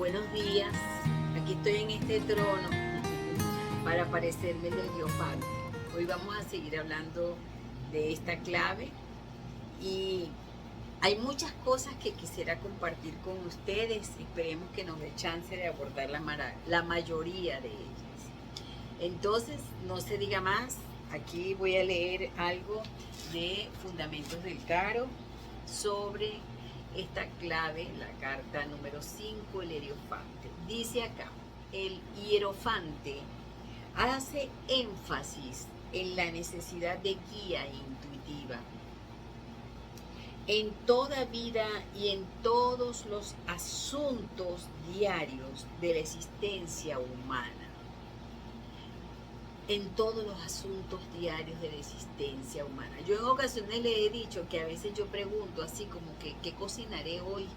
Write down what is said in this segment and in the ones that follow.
Buenos días, aquí estoy en este trono para parecerme el Hierophante. Hoy vamos a seguir hablando de esta clave y hay muchas cosas que quisiera compartir con ustedes. Esperemos que nos dé chance de abordar la mayoría de ellas. Entonces, no se diga más, aquí voy a leer algo de Fundamentos del Tarot sobre esta clave, la carta número 5, el Hierophante. Dice acá, el Hierophante hace énfasis en la necesidad de guía intuitiva en toda vida y en todos los asuntos diarios de la existencia humana. En todos los asuntos diarios de la existencia humana. Yo en ocasiones le he dicho que a veces yo pregunto así como que ¿qué cocinaré hoy?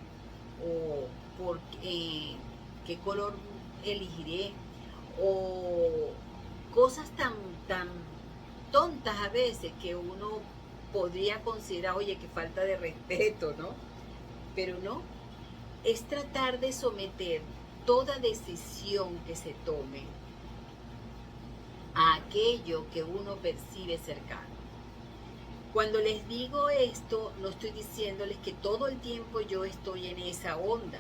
O qué color elegiré, o cosas tan tontas a veces que uno podría considerar, oye, que falta de respeto, ¿no? Pero no, es tratar de someter toda decisión que se tome a aquello que uno percibe cercano. Cuando les digo esto, no estoy diciéndoles que todo el tiempo yo estoy en esa onda.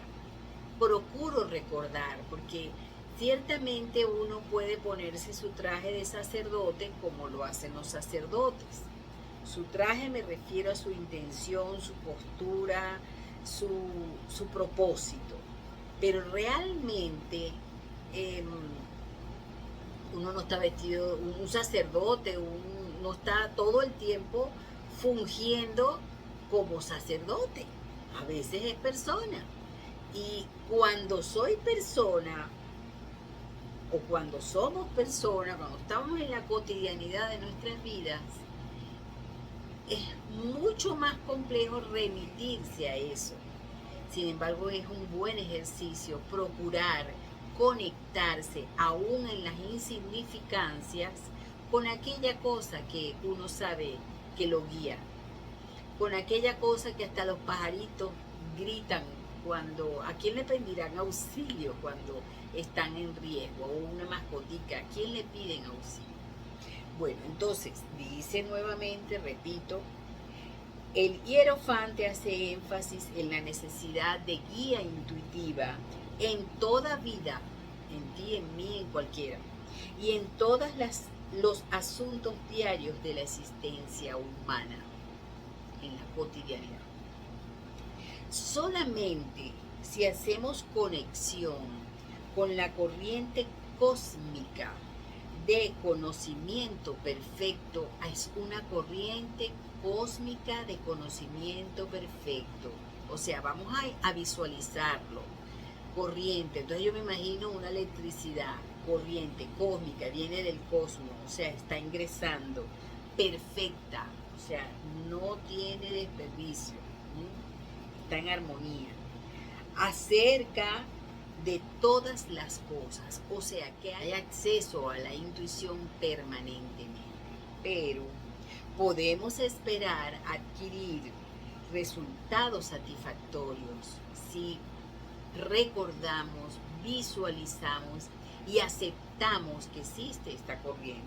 Procuro recordar, porque ciertamente uno puede ponerse su traje de sacerdote como lo hacen los sacerdotes. Su traje me refiero a su intención, su postura, su propósito. Pero realmente uno no está vestido, un sacerdote, no está todo el tiempo fungiendo como sacerdote. A veces es persona. Y cuando soy persona, o cuando somos personas, cuando estamos en la cotidianidad de nuestras vidas, es mucho más complejo remitirse a eso. Sin embargo, es un buen ejercicio procurar conectarse aún en las insignificancias con aquella cosa que uno sabe que lo guía, con aquella cosa que hasta los pajaritos gritan cuando, ¿a quién le pedirán auxilio cuando están en riesgo? O una mascotica, ¿a quién le piden auxilio? Bueno, entonces, dice nuevamente, repito, el Hierophante hace énfasis en la necesidad de guía intuitiva en toda vida, en ti, en mí, en cualquiera, y en todos los asuntos diarios de la existencia humana, en la cotidianidad. Solamente si hacemos conexión con la corriente cósmica de conocimiento perfecto, es una corriente cósmica de conocimiento perfecto. O sea, vamos a visualizarlo. Corriente, entonces yo me imagino una electricidad, corriente cósmica, viene del cosmos, o sea, está ingresando, perfecta, o sea, no tiene desperdicio, está en armonía, acerca de todas las cosas, o sea, que hay acceso a la intuición permanentemente, pero podemos esperar adquirir resultados satisfactorios si recordamos, visualizamos y aceptamos que existe esta corriente.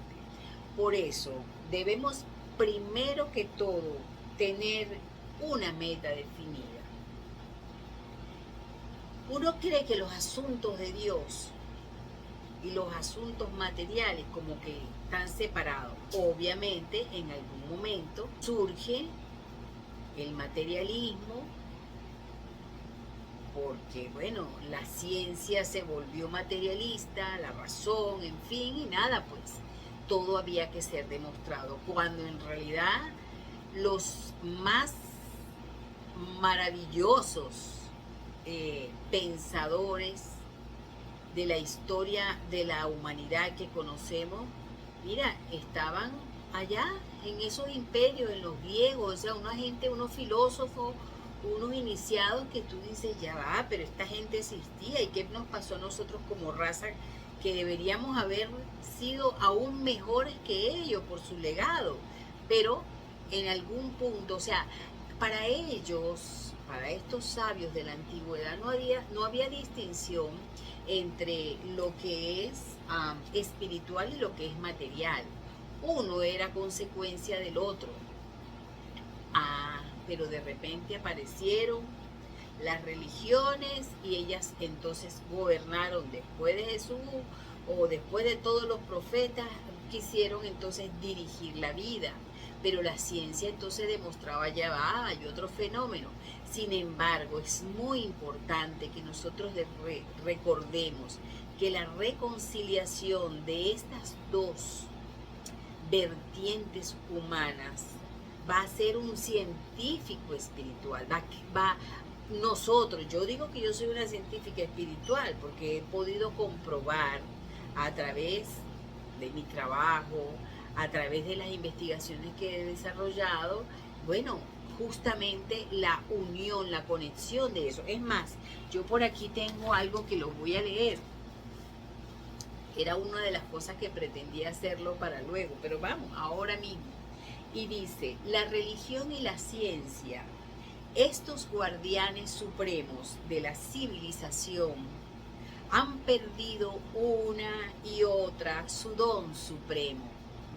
Por eso debemos primero que todo tener una meta definida. Uno cree que los asuntos de Dios y los asuntos materiales como que están separados. Obviamente en algún momento surge el materialismo, porque bueno, la ciencia se volvió materialista, la razón, en fin, y nada, pues todo había que ser demostrado, cuando en realidad los más maravillosos pensadores de la historia de la humanidad que conocemos, mira, estaban allá en esos imperios, en los griegos, o sea, una gente, unos filósofos, unos iniciados que tú dices, ya va, pero esta gente existía, ¿y qué nos pasó a nosotros como raza que deberíamos haber sido aún mejores que ellos por su legado? Pero en algún punto, o sea, para ellos para estos sabios de la antigüedad no había distinción entre lo que es espiritual y lo que es material. Uno era consecuencia del otro. Pero de repente aparecieron las religiones y ellas entonces gobernaron después de Jesús o después de todos los profetas, quisieron entonces dirigir la vida. Pero la ciencia entonces demostraba ya hay otro fenómeno. Sin embargo, es muy importante que nosotros recordemos que la reconciliación de estas dos vertientes humanas va a ser un científico espiritual, nosotros, yo digo que yo soy una científica espiritual porque he podido comprobar a través de mi trabajo, a través de las investigaciones que he desarrollado, bueno, justamente la unión, la conexión de eso. Es más, yo por aquí tengo algo que lo voy a leer. Era una de las cosas que pretendía hacerlo para luego, pero vamos, ahora mismo. Y dice, la religión y la ciencia, estos guardianes supremos de la civilización, han perdido una y otra su don supremo.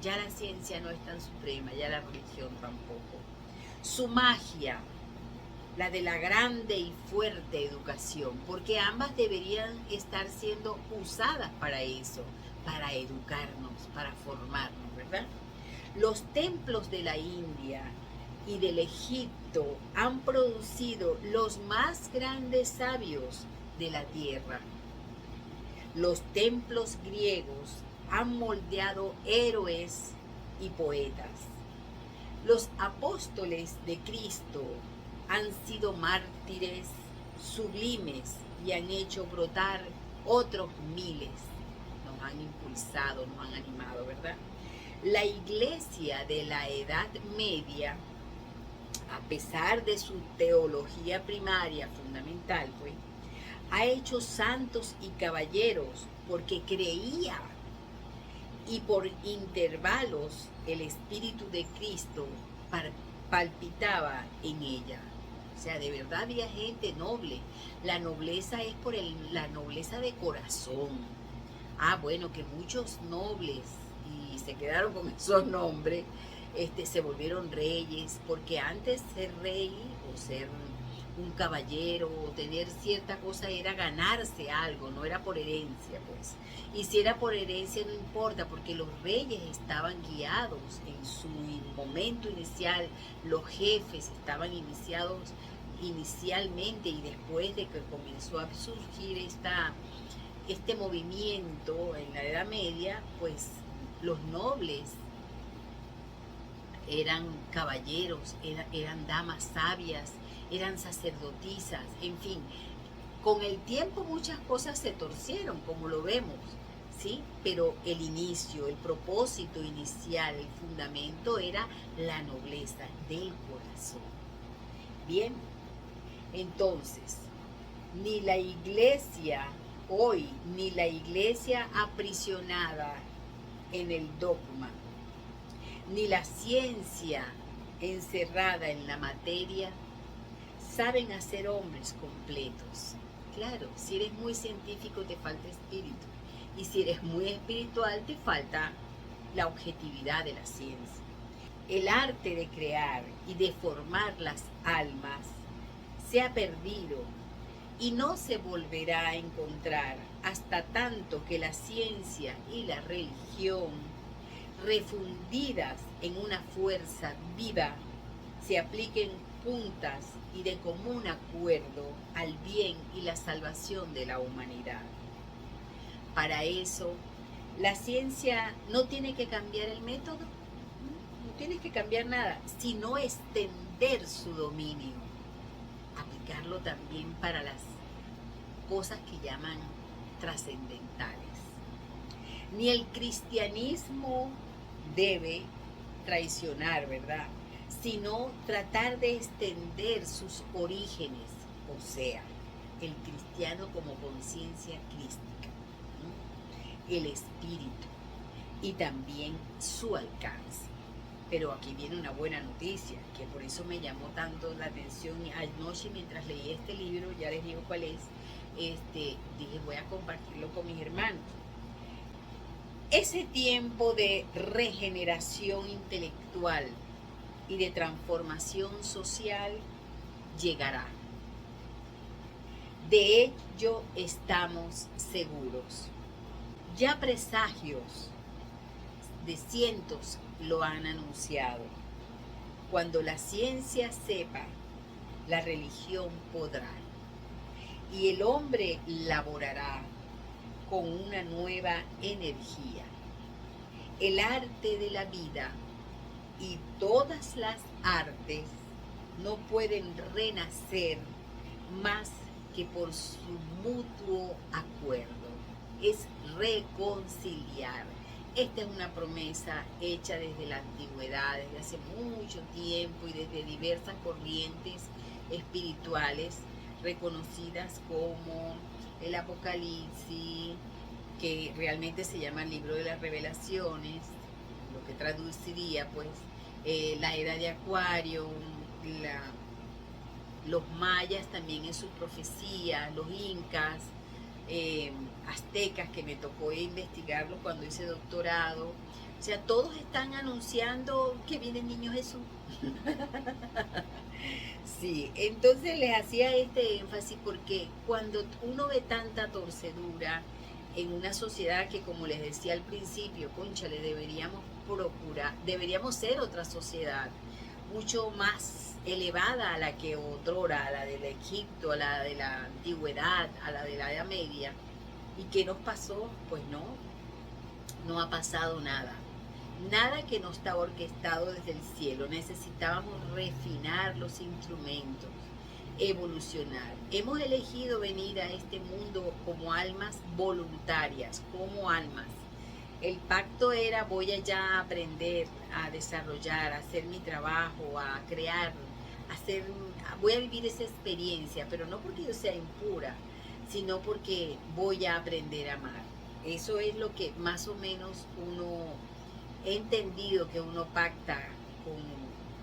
Ya la ciencia no es tan suprema, ya la religión tampoco. Su magia, la de la grande y fuerte educación, porque ambas deberían estar siendo usadas para eso, para educarnos, para formarnos, ¿verdad? Los templos de la India y del Egipto han producido los más grandes sabios de la tierra. Los templos griegos han moldeado héroes y poetas. Los apóstoles de Cristo han sido mártires sublimes y han hecho brotar otros miles. Nos han impulsado, nos han animado, ¿verdad? La iglesia de la Edad Media, a pesar de su teología primaria fundamental, pues, ha hecho santos y caballeros porque creía y por intervalos el Espíritu de Cristo palpitaba en ella. O sea, de verdad había gente noble. La nobleza es por la nobleza de corazón. Bueno, que muchos nobles, y se quedaron con esos nombres, se volvieron reyes, porque antes ser rey o ser un caballero o tener cierta cosa era ganarse algo, no era por herencia, pues. Y si era por herencia no importa, porque los reyes estaban guiados en su momento inicial, los jefes estaban iniciados inicialmente, y después de que comenzó a surgir este movimiento en la Edad Media, pues los nobles eran caballeros, eran damas sabias, eran sacerdotisas, en fin. Con el tiempo muchas cosas se torcieron, como lo vemos, ¿sí? Pero el inicio, el propósito inicial, el fundamento era la nobleza del corazón. Bien, entonces, ni la iglesia hoy, ni la iglesia aprisionada en el dogma, ni la ciencia encerrada en la materia, saben hacer hombres completos. Claro, si eres muy científico te falta espíritu, y si eres muy espiritual te falta la objetividad de la ciencia. El arte de crear y de formar las almas se ha perdido y no se volverá a encontrar hasta tanto que la ciencia y la religión, refundidas en una fuerza viva, se apliquen juntas y de común acuerdo al bien y la salvación de la humanidad. Para eso, la ciencia no tiene que cambiar el método, no tiene que cambiar nada, sino extender su dominio, aplicarlo también para las cosas que llaman trascendentales. Ni el cristianismo debe traicionar, ¿verdad?, sino tratar de extender sus orígenes, o sea, el cristiano como conciencia crística, ¿no?, el espíritu y también su alcance. Pero aquí viene una buena noticia, que por eso me llamó tanto la atención. Y anoche mientras leí este libro, ya les digo cuál es, dije voy a compartirlo con mis hermanos. Ese tiempo de regeneración intelectual y de transformación social llegará. De ello estamos seguros. Ya presagios de cientos lo han anunciado. Cuando la ciencia sepa, la religión podrá. Y el hombre laborará con una nueva energía. El arte de la vida y todas las artes no pueden renacer más que por su mutuo acuerdo. Es reconciliar. Esta es una promesa hecha desde la antigüedad, desde hace mucho tiempo y desde diversas corrientes espirituales reconocidas como el Apocalipsis, que realmente se llama el libro de las revelaciones, lo que traduciría pues la era de Acuario, los mayas también en sus profecías, los incas, aztecas, que me tocó investigarlos cuando hice doctorado. O sea, todos están anunciando que viene el niño Jesús. Sí, entonces les hacía este énfasis porque cuando uno ve tanta torcedura en una sociedad que, como les decía al principio, cónchale, deberíamos procurar, deberíamos ser otra sociedad mucho más elevada a la que otrora, a la del Egipto, a la de la antigüedad, a la de la Edad Media. ¿Y qué nos pasó? Pues no ha pasado nada. Nada que no está orquestado desde el cielo. Necesitábamos refinar los instrumentos, evolucionar. Hemos elegido venir a este mundo como almas voluntarias, como almas. El pacto era voy allá a aprender, a desarrollar, a hacer mi trabajo, a crear, voy a vivir esa experiencia, pero no porque yo sea impura, sino porque voy a aprender a amar. Eso es lo que más o menos uno he entendido que uno pacta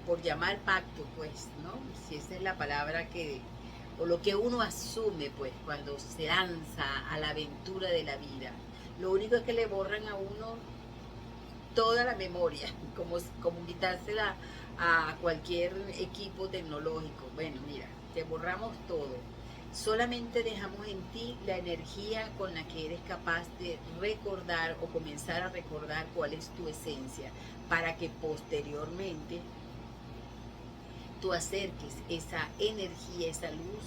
por llamar pacto, pues, ¿no? Si esa es la palabra o lo que uno asume, pues, cuando se lanza a la aventura de la vida. Lo único es que le borran a uno toda la memoria, como quitársela a cualquier equipo tecnológico. Bueno, mira, te borramos todo. Solamente dejamos en ti la energía con la que eres capaz de recordar o comenzar a recordar cuál es tu esencia, para que posteriormente tú acerques esa energía, esa luz,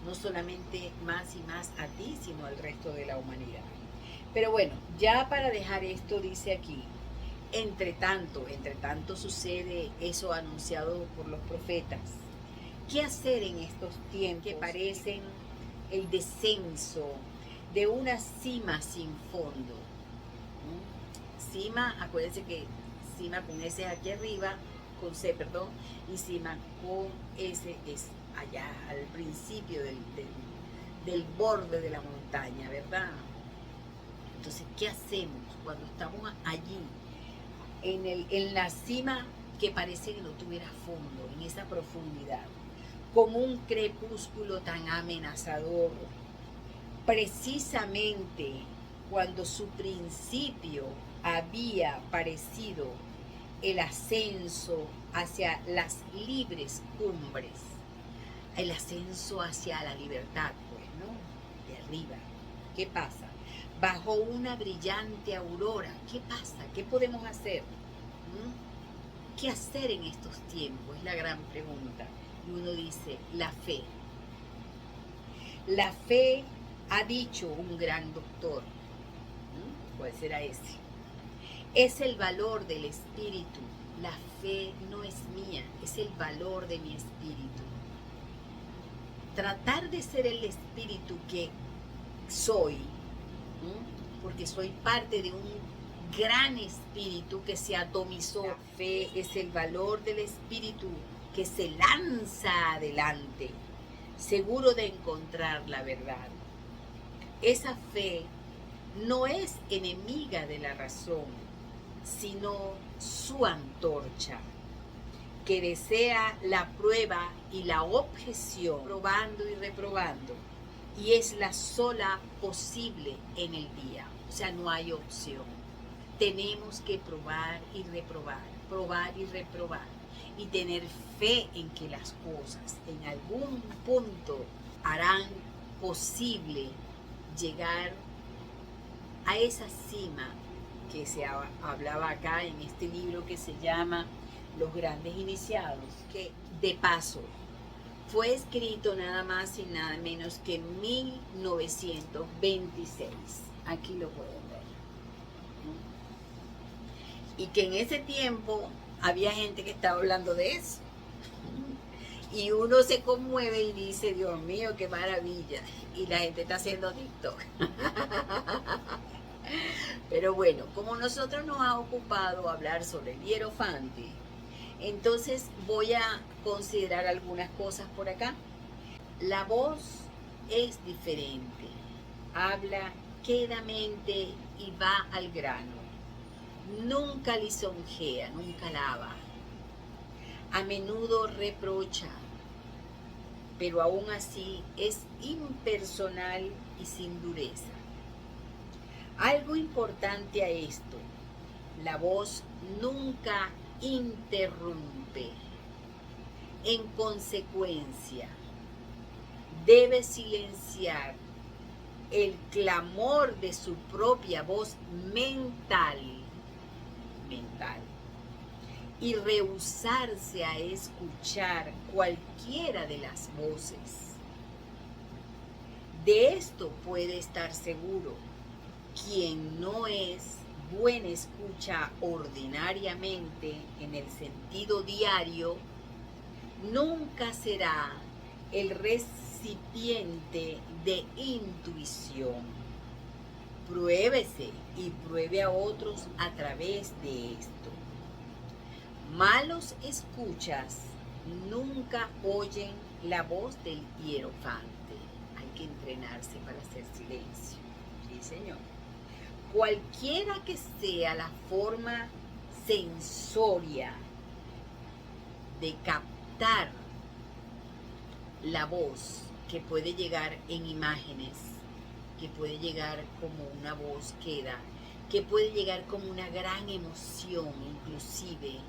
no solamente más y más a ti, sino al resto de la humanidad. Pero bueno, ya para dejar esto, dice aquí, entre tanto sucede eso anunciado por los profetas. ¿Qué hacer en estos tiempos que parecen el descenso de una cima sin fondo? Cima, acuérdense que cima con S es aquí arriba, con C, perdón, y cima con S es allá, al principio del borde de la montaña, ¿verdad? Entonces, ¿qué hacemos cuando estamos allí, en la cima que parece que no tuviera fondo, en esa profundidad, con un crepúsculo tan amenazador, precisamente cuando su principio había parecido el ascenso hacia las libres cumbres, el ascenso hacia la libertad, pues, ¿no? De arriba. ¿Qué pasa? Bajo una brillante aurora, ¿qué pasa? ¿Qué podemos hacer? ¿Qué hacer en estos tiempos? Es la gran pregunta. Y uno dice, la fe. La fe, ha dicho un gran doctor, ¿cuál será ese? Es el valor del espíritu. La fe no es mía, es el valor de mi espíritu. Tratar de ser el espíritu que soy, porque soy parte de un gran espíritu que se atomizó. La fe es el valor del espíritu que se lanza adelante, seguro de encontrar la verdad. Esa fe no es enemiga de la razón, sino su antorcha, que desea la prueba y la objeción, probando y reprobando, y es la sola posible en el día. O sea, no hay opción. Tenemos que probar y probar y reprobar, y tener fe en que las cosas en algún punto harán posible llegar a esa cima que se hablaba acá en este libro que se llama Los Grandes Iniciados, que de paso fue escrito nada más y nada menos que en 1926. Aquí lo pueden ver. Y que en ese tiempo había gente que estaba hablando de eso. Y uno se conmueve y dice, Dios mío, qué maravilla. Y la gente está haciendo TikTok. Pero bueno, como nosotros nos ha ocupado hablar sobre el hierofante, entonces voy a considerar algunas cosas por acá. La voz es diferente. Habla quedamente y va al grano. Nunca lisonjea, nunca alaba. A menudo reprocha, pero aún así es impersonal y sin dureza. Algo importante a esto, la voz nunca interrumpe. En consecuencia, debe silenciar el clamor de su propia voz mental y rehusarse a escuchar cualquiera de las voces. De esto puede estar seguro quien no es buen escucha ordinariamente en el sentido diario, nunca será el recipiente de intuición. Pruébese y pruebe a otros a través de esto. Malos escuchas nunca oyen la voz del hierofante. Hay que entrenarse para hacer silencio. Sí, señor. Cualquiera que sea la forma sensoria de captar la voz, que puede llegar en imágenes, que puede llegar como una voz queda, que puede llegar como una gran emoción inclusive.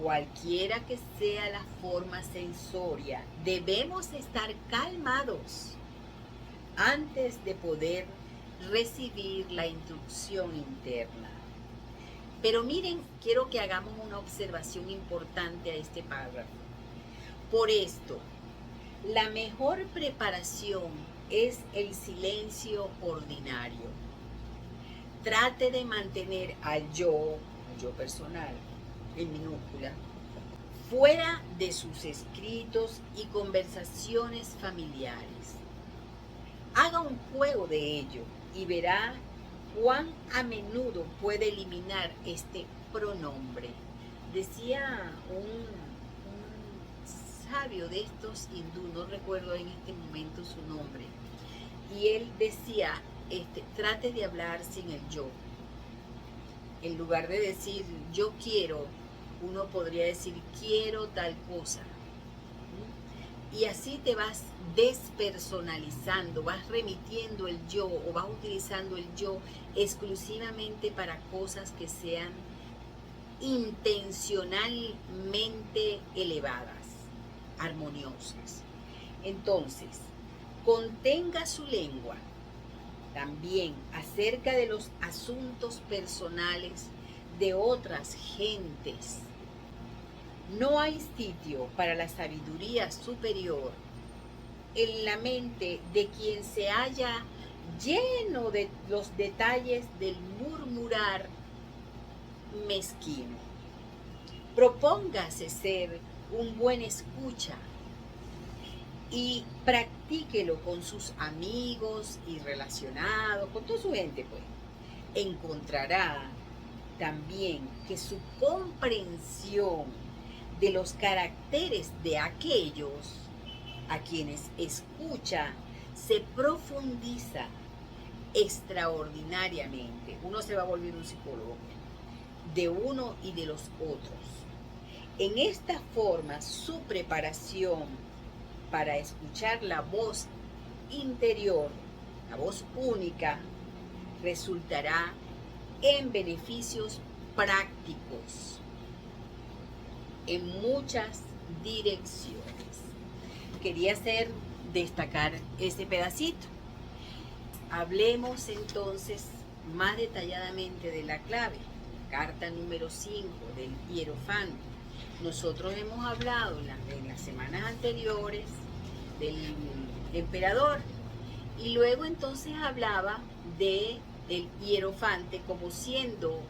Cualquiera que sea la forma sensoria, debemos estar calmados antes de poder recibir la instrucción interna. Pero miren, quiero que hagamos una observación importante a este párrafo. Por esto, la mejor preparación es el silencio ordinario. Trate de mantener al yo personal, en minúscula, fuera de sus escritos y conversaciones familiares. Haga un juego de ello y verá cuán a menudo puede eliminar este pronombre. Decía un sabio de estos hindú, no recuerdo en este momento su nombre, y él decía, trate de hablar sin el yo. En lugar de decir yo quiero, uno podría decir quiero tal cosa. Y así te vas despersonalizando, vas remitiendo el yo o vas utilizando el yo exclusivamente para cosas que sean intencionalmente elevadas, armoniosas. Entonces, contenga su lengua también acerca de los asuntos personales de otras gentes. No hay sitio para la sabiduría superior en la mente de quien se halla lleno de los detalles del murmurar mezquino. Propóngase ser un buen escucha y practíquelo con sus amigos y relacionados, con toda su gente, pues. Encontrará también que su comprensión de los caracteres de aquellos a quienes escucha se profundiza extraordinariamente. Uno se va a volver un psicólogo de uno y de los otros. En esta forma, su preparación para escuchar la voz interior, la voz única, resultará en beneficios prácticos en muchas direcciones. Quería destacar ese pedacito. Hablemos entonces más detalladamente de la clave, carta número 5 del hierofante. Nosotros hemos hablado en las semanas anteriores del emperador y luego entonces hablaba del hierofante como siendo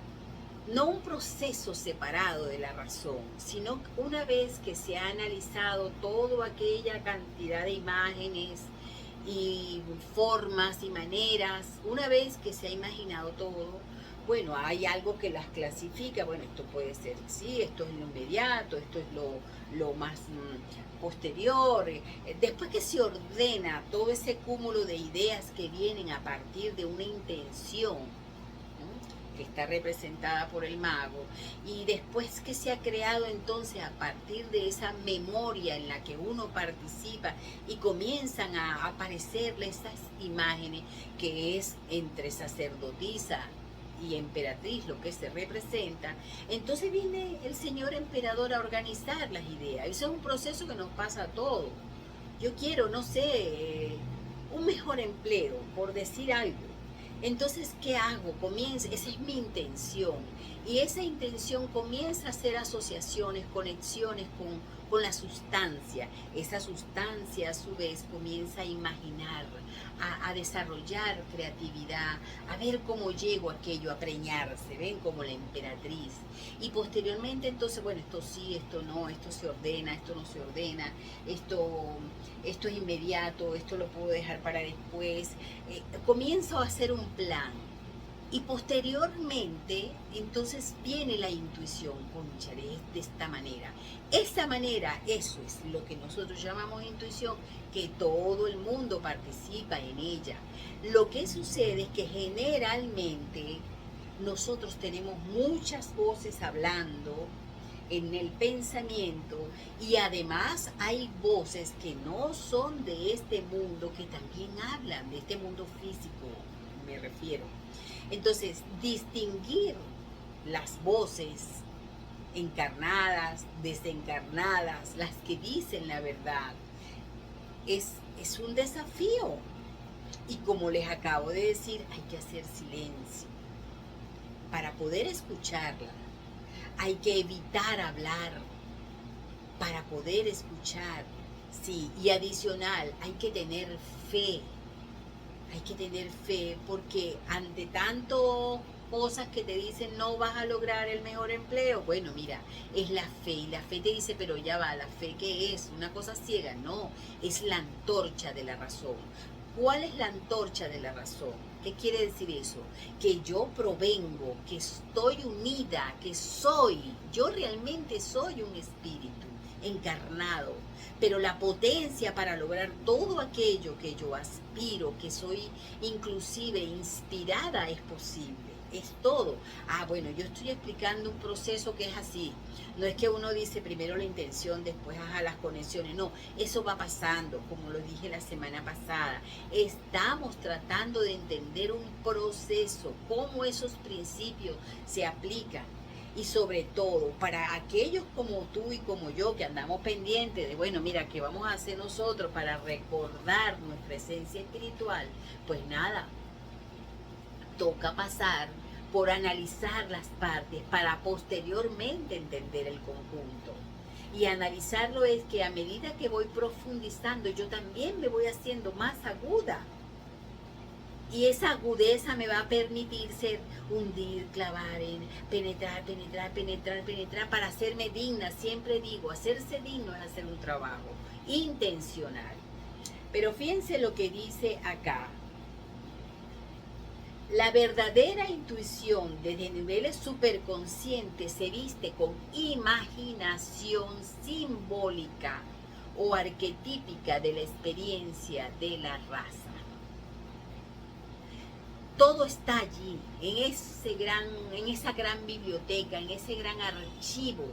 no un proceso separado de la razón, sino una vez que se ha analizado toda aquella cantidad de imágenes y formas y maneras, una vez que se ha imaginado todo, bueno, hay algo que las clasifica, bueno, esto puede ser, sí, esto es lo inmediato, esto es lo más posterior, después que se ordena todo ese cúmulo de ideas que vienen a partir de una intención, que está representada por el mago, y después que se ha creado entonces a partir de esa memoria en la que uno participa y comienzan a aparecerle esas imágenes que es entre sacerdotisa y emperatriz lo que se representa, entonces viene el señor emperador a organizar las ideas. Eso es un proceso que nos pasa a todos. Yo quiero, no sé, un mejor empleo, por decir algo. Entonces, ¿qué hago? Esa es mi intención. Y esa intención comienza a hacer asociaciones, conexiones con la sustancia. Esa sustancia, a su vez, comienza a imaginar, a desarrollar creatividad, a ver cómo llego a aquello, a preñarse, ¿ven? Como la emperatriz. Y posteriormente, entonces, bueno, esto sí, esto no, esto se ordena, esto no se ordena, esto es inmediato, esto lo puedo dejar para después. Comienzo a hacer un plan. Y posteriormente, entonces viene la intuición, cónchale, es de esta manera. Esta manera, eso es lo que nosotros llamamos intuición, que todo el mundo participa en ella. Lo que sucede es que generalmente nosotros tenemos muchas voces hablando en el pensamiento y además hay voces que no son de este mundo que también hablan, de este mundo físico, me refiero. Entonces, distinguir las voces encarnadas, desencarnadas, las que dicen la verdad, es un desafío. Y como les acabo de decir, hay que hacer silencio para poder escucharla. Hay que evitar hablar para poder escuchar. Sí, y adicional, hay que tener fe. Hay que tener fe porque ante tanto cosas que te dicen no vas a lograr el mejor empleo, bueno, mira, es la fe y la fe te dice, pero ya va, ¿la fe qué es? ¿Una cosa ciega? No, es la antorcha de la razón. ¿Cuál es la antorcha de la razón? ¿Qué quiere decir eso? Que yo provengo, que estoy unida, que yo realmente soy un espíritu encarnado, pero la potencia para lograr todo aquello que yo aspiro, que soy inclusive inspirada, es posible. Es todo. Bueno, yo estoy explicando un proceso que es así. No es que uno dice primero la intención, después las conexiones. No, eso va pasando, como lo dije la semana pasada. Estamos tratando de entender un proceso, cómo esos principios se aplican. Y sobre todo, para aquellos como tú y como yo que andamos pendientes de, bueno, mira, ¿qué vamos a hacer nosotros para recordar nuestra esencia espiritual? Pues nada, toca pasar por analizar las partes para posteriormente entender el conjunto. Y analizarlo es que a medida que voy profundizando, yo también me voy haciendo más aguda. Y esa agudeza me va a permitir hundir, clavar, penetrar, para hacerme digna. Siempre digo, hacerse digno es hacer un trabajo intencional. Pero fíjense lo que dice acá. La verdadera intuición desde niveles superconscientes se viste con imaginación simbólica o arquetípica de la experiencia de la raza. todo está allí, en esa gran biblioteca, en ese gran archivo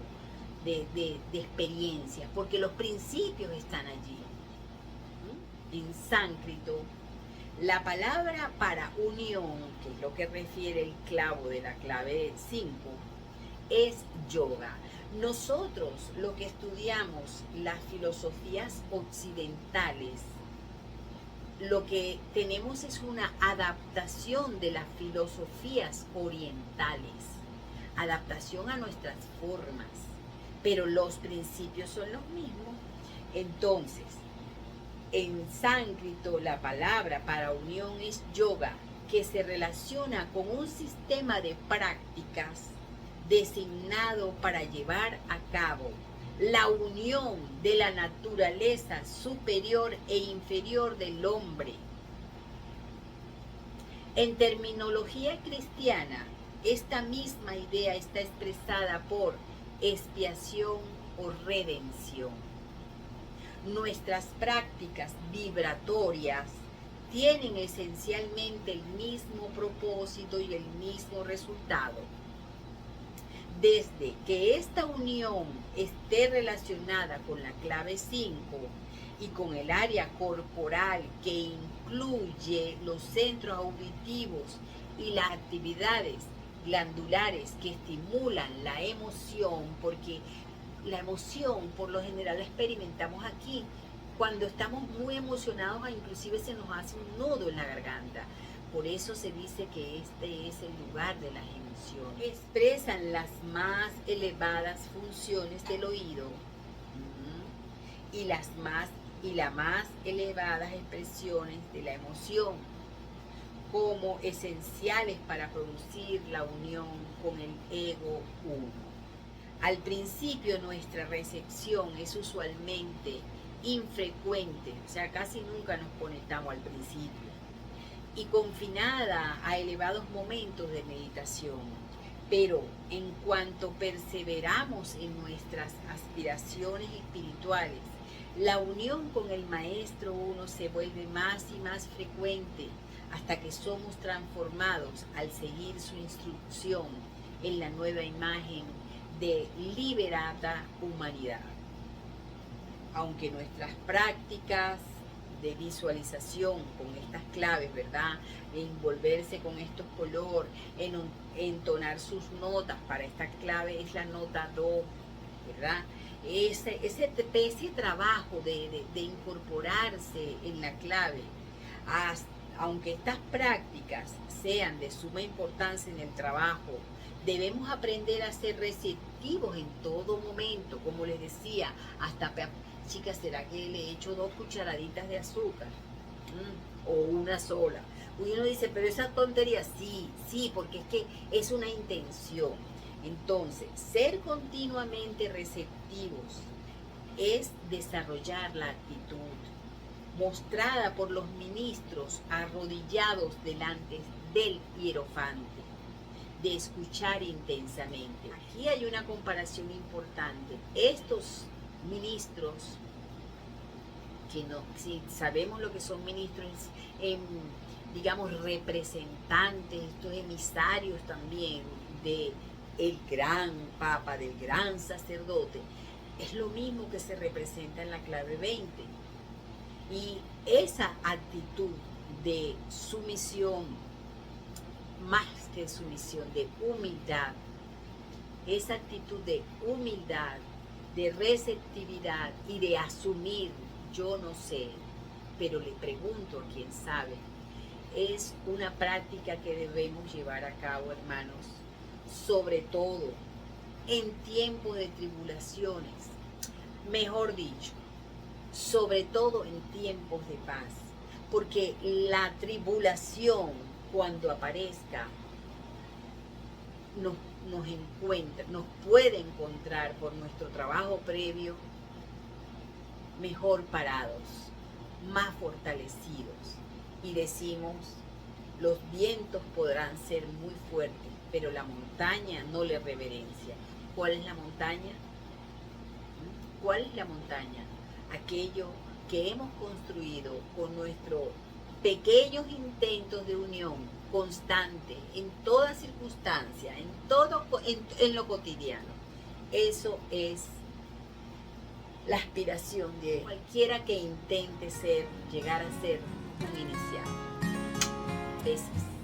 de experiencias, porque los principios están allí. En sánscrito, la palabra para unión, que es lo que refiere el clavo de la clave 5, es yoga. Nosotros, lo que estudiamos las filosofías occidentales, lo que tenemos es una adaptación de las filosofías orientales, adaptación a nuestras formas, pero los principios son los mismos. Entonces, en sánscrito la palabra para unión es yoga, que se relaciona con un sistema de prácticas designado para llevar a cabo la unión de la naturaleza superior e inferior del hombre. En terminología cristiana, esta misma idea está expresada por expiación o redención. Nuestras prácticas vibratorias tienen esencialmente el mismo propósito y el mismo resultado. Desde que esta unión esté relacionada con la clave 5 y con el área corporal que incluye los centros auditivos y las actividades glandulares que estimulan la emoción, porque la emoción por lo general la experimentamos aquí. Cuando estamos muy emocionados, inclusive se nos hace un nudo en la garganta. Por eso se dice que este es el lugar de las emociones. Expresan las más elevadas funciones del oído y las más elevadas expresiones de la emoción como esenciales para producir la unión con el ego uno. Al principio nuestra recepción es usualmente infrecuente, o sea, casi nunca nos conectamos al principio, y confinada a elevados momentos de meditación. Pero en cuanto perseveramos en nuestras aspiraciones espirituales, la unión con el Maestro Uno se vuelve más y más frecuente hasta que somos transformados al seguir su instrucción en la nueva imagen de liberada humanidad. Aunque nuestras prácticas de visualización con estas claves, ¿verdad? Envolverse con estos colores, entonar sus notas, para esta clave es la nota do, ¿verdad? Ese trabajo de incorporarse en la clave, aunque estas prácticas sean de suma importancia en el trabajo, debemos aprender a ser receptivos en todo momento, como les decía, hasta, chicas, ¿será que le echo 2 cucharaditas de azúcar? O una sola. Uno dice, pero esa tontería, sí, porque es que es una intención. Entonces, ser continuamente receptivos es desarrollar la actitud mostrada por los ministros arrodillados delante del hierofante, de escuchar intensamente. Aquí hay una comparación importante. Estos ministros, que no, si sabemos lo que son ministros, digamos representantes, estos emisarios también de el gran papa, del gran sacerdote, es lo mismo que se representa en la clave 20. Y esa actitud de sumisión, más que sumisión, de humildad, esa actitud de humildad, de receptividad y de asumir, yo no sé, pero le pregunto a quien sabe, es una práctica que debemos llevar a cabo, hermanos, sobre todo en tiempos de tribulaciones, mejor dicho, sobre todo en tiempos de paz, porque la tribulación, cuando aparezca, nos puede encontrar por nuestro trabajo previo mejor parados, más fortalecidos, y decimos, los vientos podrán ser muy fuertes, pero la montaña no le reverencia. ¿Cuál es la montaña? ¿Cuál es la montaña? Aquello que hemos construido con nuestros pequeños intentos de unión constante, en toda circunstancia, en lo cotidiano. Eso es la aspiración de cualquiera que intente llegar a ser un iniciado. Besos.